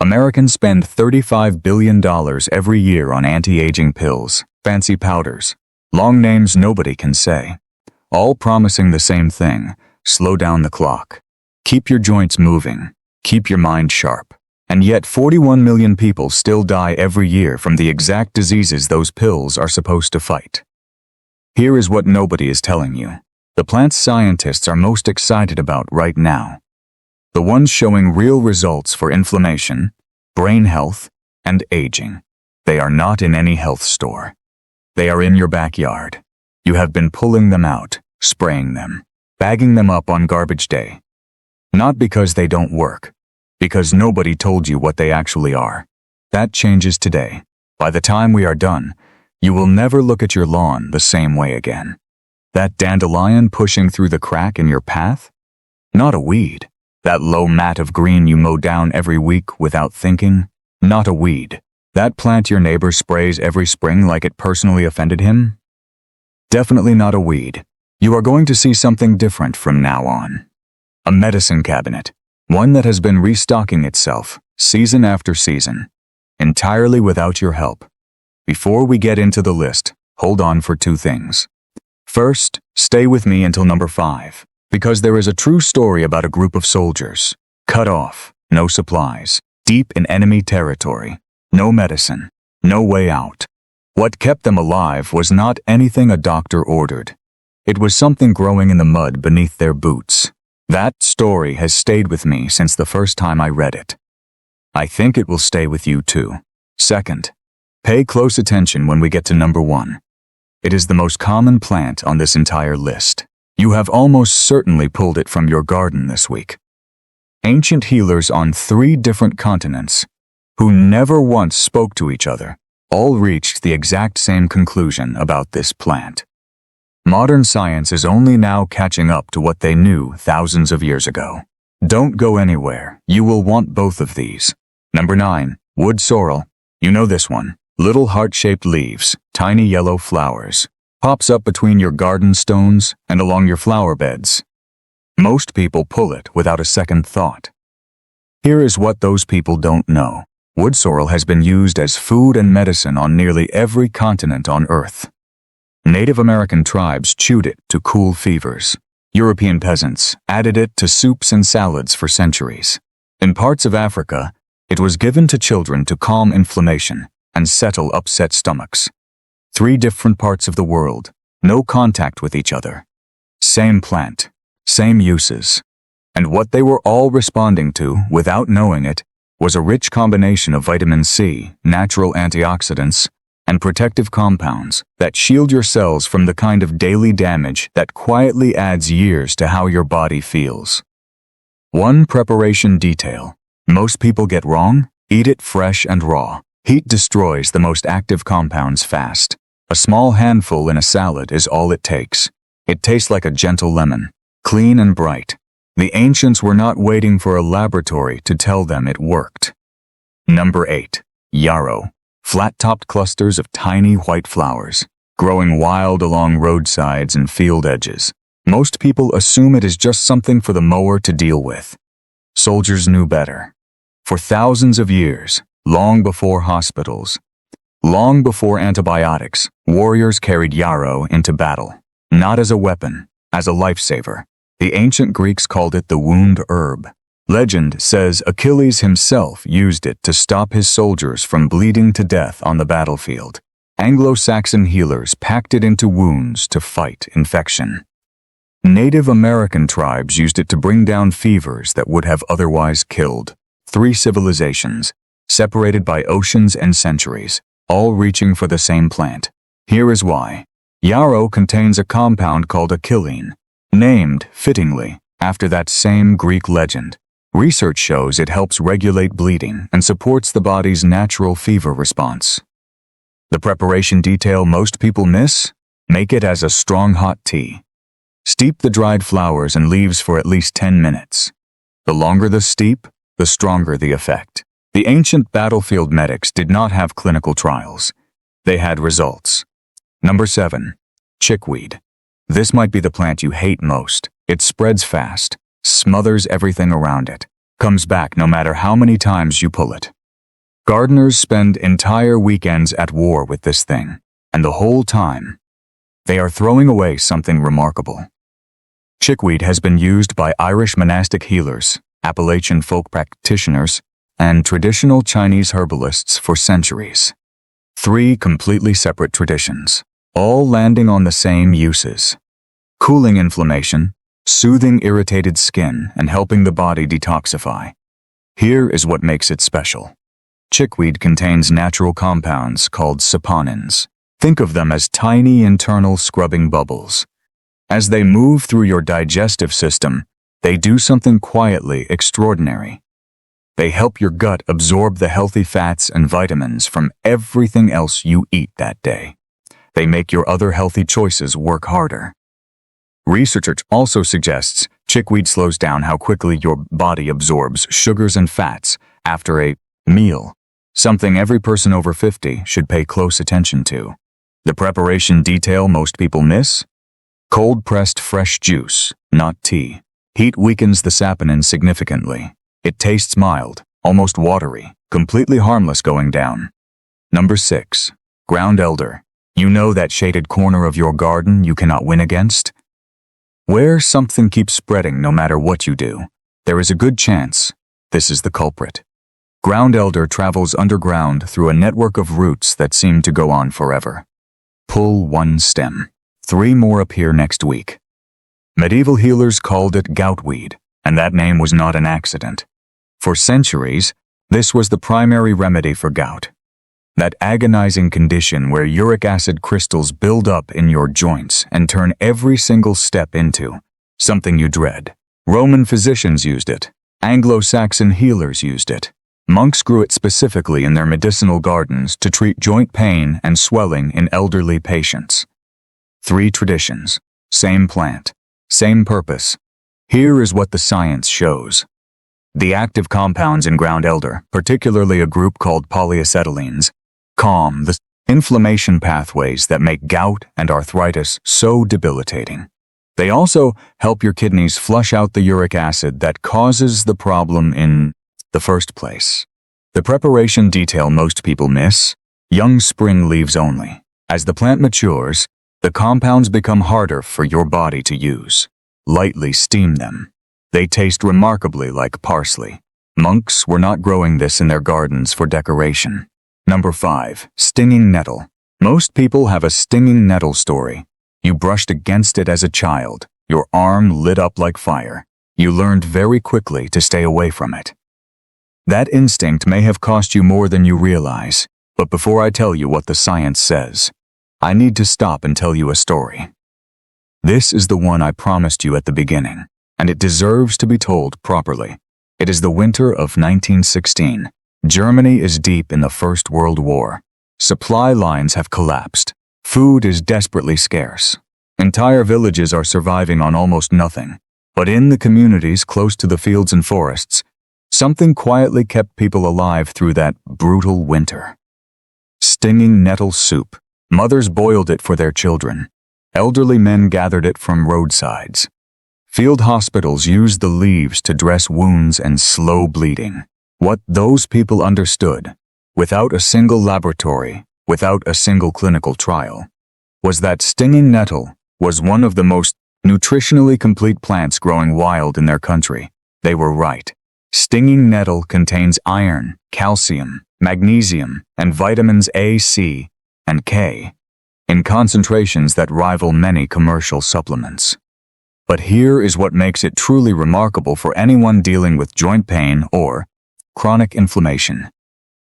Americans spend $35 billion every year on anti-aging pills, fancy powders, long names nobody can say, all promising the same thing: slow down the clock, keep your joints moving, keep your mind sharp. And yet 41 million people still die every year from the exact diseases those pills are supposed to fight. Here is what nobody is telling you. The plant scientists are most excited about right now. The ones showing real results for inflammation, brain health, and aging. They are not in any health store. They are in your backyard. You have been pulling them out, spraying them, bagging them up on garbage day. Not because they don't work, because nobody told you what they actually are. That changes today. By the time we are done, you will never look at your lawn the same way again. That dandelion pushing through the crack in your path? Not a weed. That low mat of green you mow down every week without thinking? Not a weed. That plant your neighbor sprays every spring like it personally offended him? Definitely not a weed. You are going to see something different from now on. A medicine cabinet. One that has been restocking itself, season after season, entirely without your help. Before we get into the list, hold on for two things. First, stay with me until number 5, because there is a true story about a group of soldiers, cut off, no supplies, deep in enemy territory, no medicine, no way out. What kept them alive was not anything a doctor ordered. It was something growing in the mud beneath their boots. That story has stayed with me since the first time I read it. I think it will stay with you too. Second, pay close attention when we get to number 1. It is the most common plant on this entire list. You have almost certainly pulled it from your garden this week. Ancient healers on 3 different continents, who never once spoke to each other, all reached the exact same conclusion about this plant. Modern science is only now catching up to what they knew thousands of years ago. Don't go anywhere. You will want both of these. Number 9, Wood Sorrel. You know this one. Little heart-shaped leaves, tiny yellow flowers. Pops up between your garden stones and along your flower beds. Most people pull it without a second thought. Here is what those people don't know. Wood sorrel has been used as food and medicine on nearly every continent on Earth. Native American tribes chewed it to cool fevers. European peasants added it to soups and salads for centuries. In parts of Africa, it was given to children to calm inflammation and settle upset stomachs. 3 different parts of the world, no contact with each other. Same plant, same uses. And what they were all responding to, without knowing it, was a rich combination of vitamin C, natural antioxidants, and protective compounds that shield your cells from the kind of daily damage that quietly adds years to how your body feels. One preparation detail most people get wrong: eat it fresh and raw. Heat destroys the most active compounds fast. A small handful in a salad is all it takes. It tastes like a gentle lemon, clean and bright. The ancients were not waiting for a laboratory to tell them it worked. Number 8, Yarrow. Flat-topped clusters of tiny white flowers, growing wild along roadsides and field edges. Most people assume it is just something for the mower to deal with. Soldiers knew better. For thousands of years, long before hospitals, long before antibiotics, warriors carried yarrow into battle, not as a weapon, as a lifesaver. The ancient Greeks called it the wound herb. Legend says Achilles himself used it to stop his soldiers from bleeding to death on the battlefield. Anglo-Saxon healers packed it into wounds to fight infection. Native American tribes used it to bring down fevers that would have otherwise killed. 3 civilizations, separated by oceans and centuries, all reaching for the same plant. Here is why. Yarrow contains a compound called achillene, named, fittingly, after that same Greek legend. Research shows it helps regulate bleeding and supports the body's natural fever response. The preparation detail most people miss? Make it as a strong hot tea. Steep the dried flowers and leaves for at least 10 minutes. The longer the steep, the stronger the effect. The ancient battlefield medics did not have clinical trials. They had results. Number 7, chickweed. This might be the plant you hate most. It spreads fast, smothers everything around it, Comes back no matter how many times you pull it. Gardeners spend entire weekends at war with this thing, and the whole time, they are throwing away something remarkable. Chickweed has been used by Irish monastic healers, Appalachian folk practitioners, and traditional Chinese herbalists for centuries. 3 completely separate traditions, all landing on the same uses: cooling inflammation, soothing irritated skin, and helping the body detoxify. Here is what makes it special. Chickweed contains natural compounds called saponins. Think of them as tiny internal scrubbing bubbles. As they move through your digestive system, they do something quietly extraordinary. They help your gut absorb the healthy fats and vitamins from everything else you eat that day. They make your other healthy choices work harder. Research also suggests chickweed slows down how quickly your body absorbs sugars and fats after a meal, something every person over 50 should pay close attention to. The preparation detail most people miss? Cold-pressed fresh juice, not tea. Heat weakens the saponin significantly. It tastes mild, almost watery, completely harmless going down. Number 6. Ground elder. You know that shaded corner of your garden you cannot win against? Where something keeps spreading no matter what you do, there is a good chance this is the culprit. Ground elder travels underground through a network of roots that seem to go on forever. Pull one stem. 3 more appear next week. Medieval healers called it goutweed, and that name was not an accident. For centuries, this was the primary remedy for gout. That agonizing condition where uric acid crystals build up in your joints and turn every single step into something you dread. Roman physicians used it. Anglo-Saxon healers used it. Monks grew it specifically in their medicinal gardens to treat joint pain and swelling in elderly patients. 3 traditions, same plant, same purpose. Here is what the science shows. The active compounds in ground elder, particularly a group called polyacetylenes, calm the inflammation pathways that make gout and arthritis so debilitating. They also help your kidneys flush out the uric acid that causes the problem in the first place. The preparation detail most people miss: young spring leaves only. As the plant matures, the compounds become harder for your body to use. Lightly steam them. They taste remarkably like parsley. Monks were not growing this in their gardens for decoration. Number 5. Stinging nettle. Most people have a stinging nettle story. You brushed against it as a child. Your arm lit up like fire. You learned very quickly to stay away from it. That instinct may have cost you more than you realize, but before I tell you what the science says, I need to stop and tell you a story. This is the one I promised you at the beginning, and it deserves to be told properly. It is the winter of 1916. Germany is deep in the First World War. Supply lines have collapsed. Food is desperately scarce. Entire villages are surviving on almost nothing. But in the communities close to the fields and forests, something quietly kept people alive through that brutal winter. Stinging nettle soup. Mothers boiled it for their children. Elderly men gathered it from roadsides. Field hospitals used the leaves to dress wounds and slow bleeding. What those people understood, without a single laboratory, without a single clinical trial, was that stinging nettle was one of the most nutritionally complete plants growing wild in their country. They were right. Stinging nettle contains iron, calcium, magnesium, and vitamins A, C, and K, in concentrations that rival many commercial supplements. But here is what makes it truly remarkable for anyone dealing with joint pain or chronic inflammation.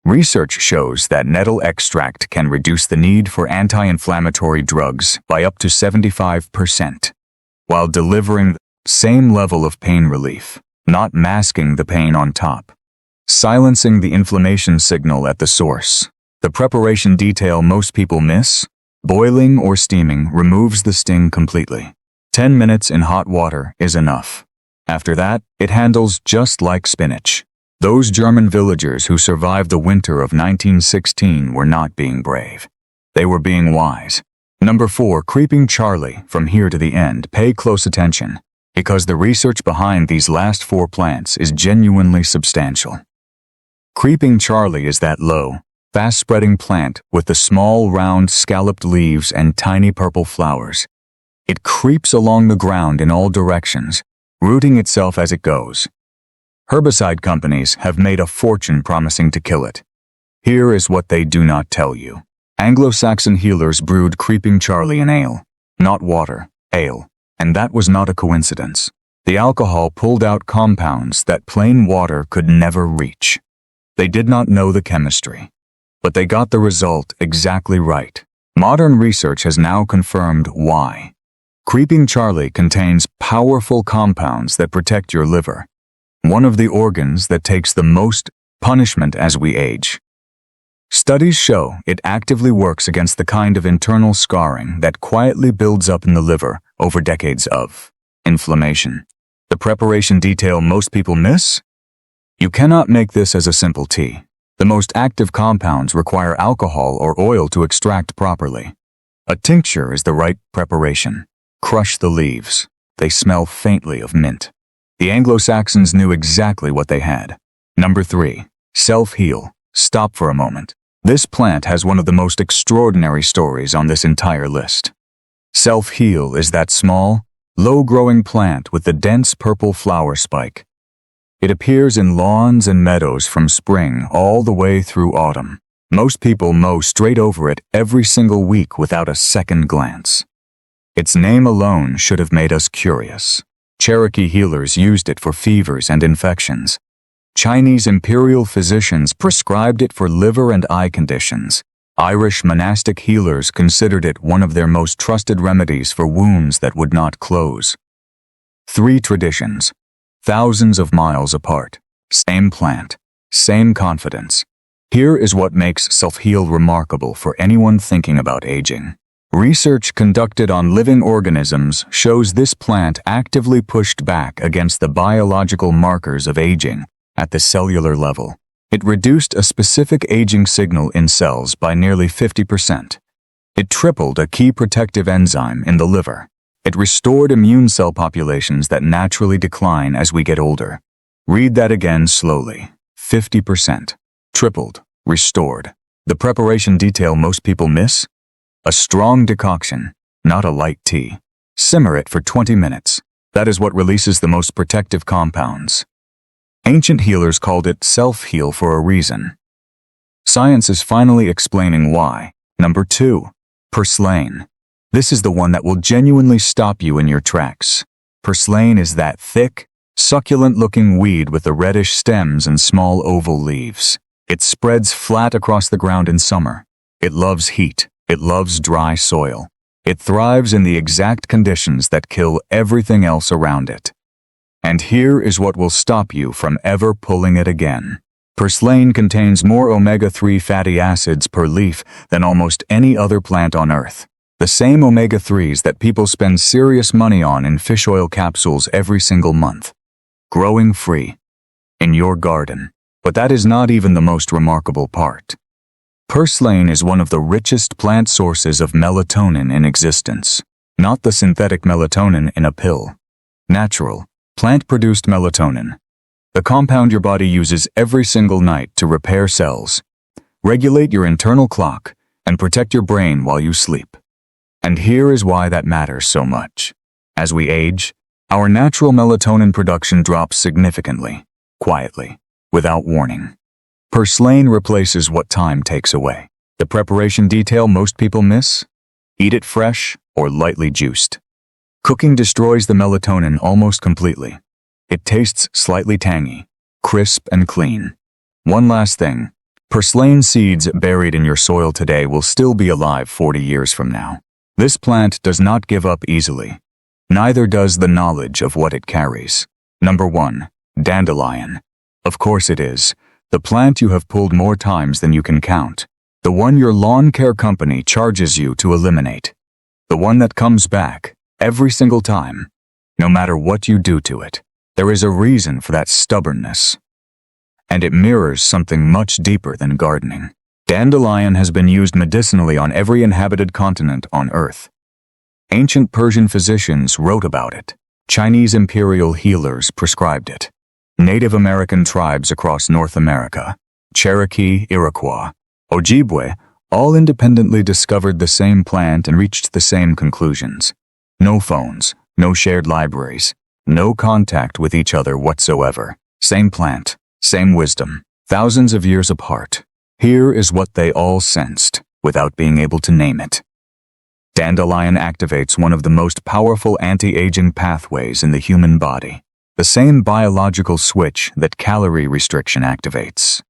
Research shows that nettle extract can reduce the need for anti-inflammatory drugs by up to 75%, while delivering the same level of pain relief, not masking the pain on top. Silencing the inflammation signal at the source. The preparation detail most people miss: boiling or steaming removes the sting completely. 10 minutes in hot water is enough. After that, it handles just like spinach. Those German villagers who survived the winter of 1916 were not being brave. They were being wise. Number 4, Creeping Charlie. From here to the end, pay close attention. Because the research behind these last 4 plants is genuinely substantial. Creeping Charlie is that low, fast-spreading plant with the small, round, scalloped leaves and tiny purple flowers. It creeps along the ground in all directions, rooting itself as it goes. Herbicide companies have made a fortune promising to kill it. Here is what they do not tell you. Anglo-Saxon healers brewed Creeping Charlie in ale, not water, ale, and that was not a coincidence. The alcohol pulled out compounds that plain water could never reach. They did not know the chemistry, but they got the result exactly right. Modern research has now confirmed why. Creeping Charlie contains powerful compounds that protect your liver, one of the organs that takes the most punishment as we age. Studies show it actively works against the kind of internal scarring that quietly builds up in the liver over decades of inflammation. The preparation detail most people miss? You cannot make this as a simple tea. The most active compounds require alcohol or oil to extract properly. A tincture is the right preparation. Crush the leaves. They smell faintly of mint. The Anglo-Saxons knew exactly what they had. Number 3. Self-heal. Stop for a moment. This plant has one of the most extraordinary stories on this entire list. Self-heal is that small, low-growing plant with the dense purple flower spike. It appears in lawns and meadows from spring all the way through autumn. Most people mow straight over it every single week without a second glance. Its name alone should have made us curious. Cherokee healers used it for fevers and infections. Chinese imperial physicians prescribed it for liver and eye conditions. Irish monastic healers considered it one of their most trusted remedies for wounds that would not close. 3 traditions, thousands of miles apart, same plant, same confidence. Here is what makes self-heal remarkable for anyone thinking about aging. Research conducted on living organisms shows this plant actively pushed back against the biological markers of aging at the cellular level. It reduced a specific aging signal in cells by nearly 50%. It tripled a key protective enzyme in the liver. It restored immune cell populations that naturally decline as we get older. Read that again slowly. 50%. Tripled. Restored. The preparation detail most people miss? A strong decoction, not a light tea. Simmer it for 20 minutes. That is what releases the most protective compounds. Ancient healers called it self-heal for a reason. Science is finally explaining why. Number 2. Purslane. This is the one that will genuinely stop you in your tracks. Purslane is that thick, succulent-looking weed with the reddish stems and small oval leaves. It spreads flat across the ground in summer. It loves heat. It loves dry soil. It thrives in the exact conditions that kill everything else around it. And here is what will stop you from ever pulling it again. Purslane contains more omega-3 fatty acids per leaf than almost any other plant on Earth. The same omega-3s that people spend serious money on in fish oil capsules every single month. Growing free. In your garden. But that is not even the most remarkable part. Purslane is one of the richest plant sources of melatonin in existence. Not the synthetic melatonin in a pill. Natural, plant-produced melatonin. The compound your body uses every single night to repair cells, regulate your internal clock, and protect your brain while you sleep. And here is why that matters so much. As we age, our natural melatonin production drops significantly, quietly, without warning. Purslane replaces what time takes away. The preparation detail most people miss? Eat it fresh or lightly juiced. Cooking destroys the melatonin almost completely. It tastes slightly tangy, crisp and clean. One last thing. Purslane seeds buried in your soil today will still be alive 40 years from now. This plant does not give up easily. Neither does the knowledge of what it carries. Number 1. Dandelion. Of course it is. The plant you have pulled more times than you can count. The one your lawn care company charges you to eliminate. The one that comes back, every single time, no matter what you do to it. There is a reason for that stubbornness. And it mirrors something much deeper than gardening. Dandelion has been used medicinally on every inhabited continent on Earth. Ancient Persian physicians wrote about it. Chinese imperial healers prescribed it. Native American tribes across North America, Cherokee, Iroquois, Ojibwe, all independently discovered the same plant and reached the same conclusions. No phones, no shared libraries, no contact with each other whatsoever. Same plant, same wisdom, thousands of years apart. Here is what they all sensed, without being able to name it. Dandelion activates one of the most powerful anti-aging pathways in the human body, the same biological switch that calorie restriction activates.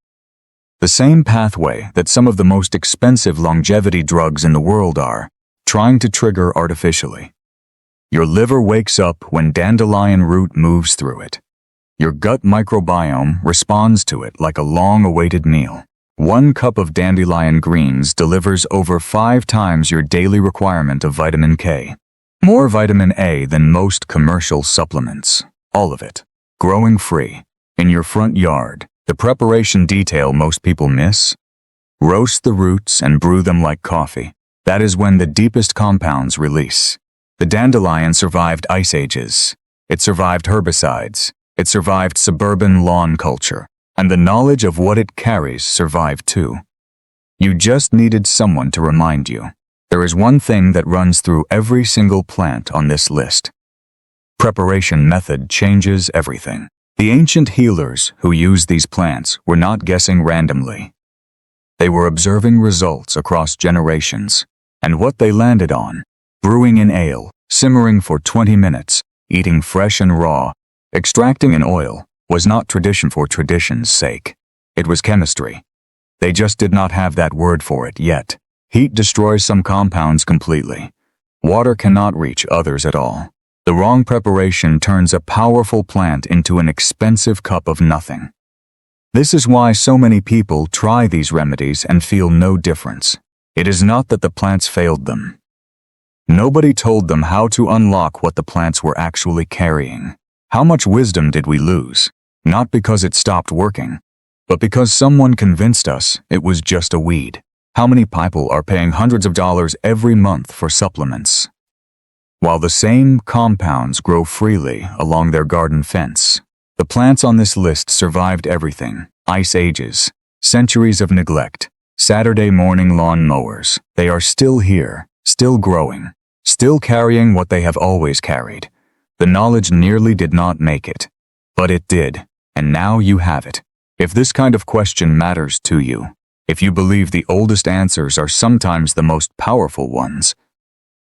The same pathway that some of the most expensive longevity drugs in the world are trying to trigger artificially. Your liver wakes up when dandelion root moves through it. Your gut microbiome responds to it like a long-awaited meal. 1 cup of dandelion greens delivers over 5 times your daily requirement of vitamin K. More vitamin A than most commercial supplements. All of it. Growing free. In your front yard. The preparation detail most people miss? Roast the roots and brew them like coffee. That is when the deepest compounds release. The dandelion survived ice ages. It survived herbicides. It survived suburban lawn culture. And the knowledge of what it carries survived too. You just needed someone to remind you. There is one thing that runs through every single plant on this list. Preparation method changes everything. The ancient healers who used these plants were not guessing randomly. They were observing results across generations, and what they landed on, brewing in ale, simmering for 20 minutes, eating fresh and raw, extracting in oil, was not tradition for tradition's sake. It was chemistry. They just did not have that word for it yet. Heat destroys some compounds completely. Water cannot reach others at all. The wrong preparation turns a powerful plant into an expensive cup of nothing. This is why so many people try these remedies and feel no difference. It is not that the plants failed them. Nobody told them how to unlock what the plants were actually carrying. How much wisdom did we lose? Not because it stopped working, but because someone convinced us it was just a weed. How many people are paying hundreds of dollars every month for supplements, while the same compounds grow freely along their garden fence? The plants on this list survived everything. Ice ages, centuries of neglect, Saturday morning lawn mowers. They are still here, still growing, still carrying what they have always carried. The knowledge nearly did not make it, but it did, and now you have it. If this kind of question matters to you, if you believe the oldest answers are sometimes the most powerful ones,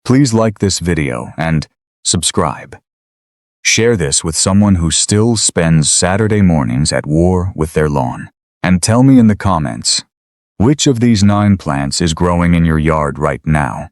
please like this video and subscribe. Share this with someone who still spends Saturday mornings at war with their lawn. And tell me in the comments, which of these 9 plants is growing in your yard right now?